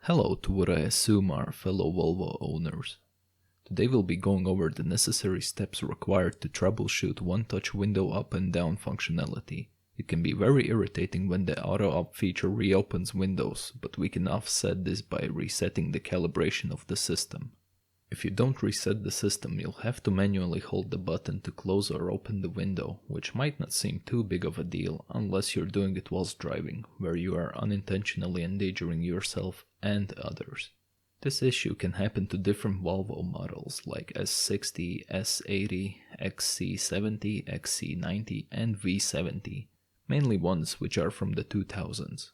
Hello to what I assume are fellow Volvo owners. Today we'll be going over the necessary steps required to troubleshoot one-touch window up and down functionality. It can be very irritating when the auto-up feature reopens windows, but we can offset this by resetting the calibration of the system. If you don't reset the system, you'll have to manually hold the button to close or open the window, which might not seem too big of a deal unless you're doing it whilst driving, where you are unintentionally endangering yourself and others. This issue can happen to different Volvo models like S60, S80, XC70, XC90 and V70, mainly ones which are from the 2000s.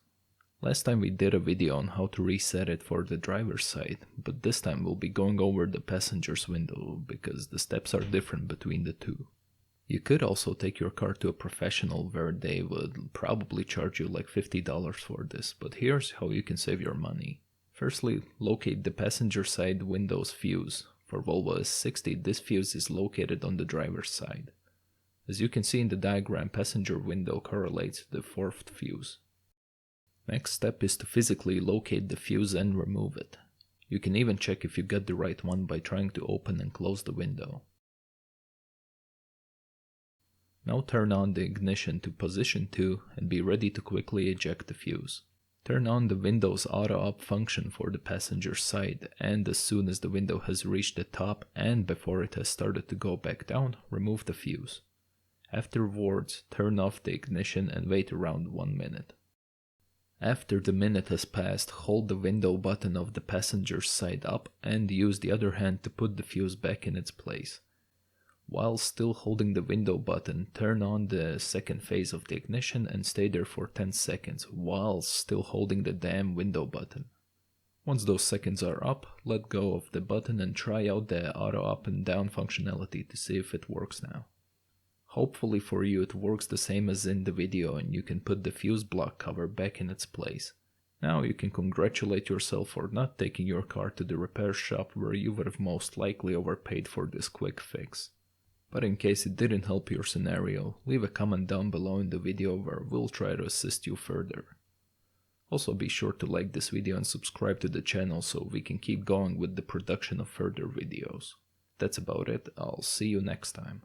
Last time we did a video on how to reset it for the driver's side, but this time we'll be going over the passenger's window because the steps are different between the two. You could also take your car to a professional where they would probably charge you like $50 for this, but here's how you can save your money. Firstly, locate the passenger side window's fuse. For Volvo S60, this fuse is located on the driver's side. As you can see in the diagram, passenger window correlates to the fourth fuse. Next step is to physically locate the fuse and remove it. You can even check if you got the right one by trying to open and close the window. Now turn on the ignition to position 2 and be ready to quickly eject the fuse. Turn on the window's auto-up function for the passenger side, and as soon as the window has reached the top and before it has started to go back down, remove the fuse. Afterwards, turn off the ignition and wait around 1 minute. After the minute has passed, hold the window button of the passenger side up and use the other hand to put the fuse back in its place. While still holding the window button, turn on the second phase of the ignition and stay there for 10 seconds while still holding the damn window button. Once those seconds are up, let go of the button and try out the auto up and down functionality to see if it works now. Hopefully for you it works the same as in the video and you can put the fuse block cover back in its place. Now you can congratulate yourself for not taking your car to the repair shop where you would have most likely overpaid for this quick fix. But in case it didn't help your scenario, leave a comment down below in the video where we'll try to assist you further. Also be sure to like this video and subscribe to the channel so we can keep going with the production of further videos. That's about it, I'll see you next time.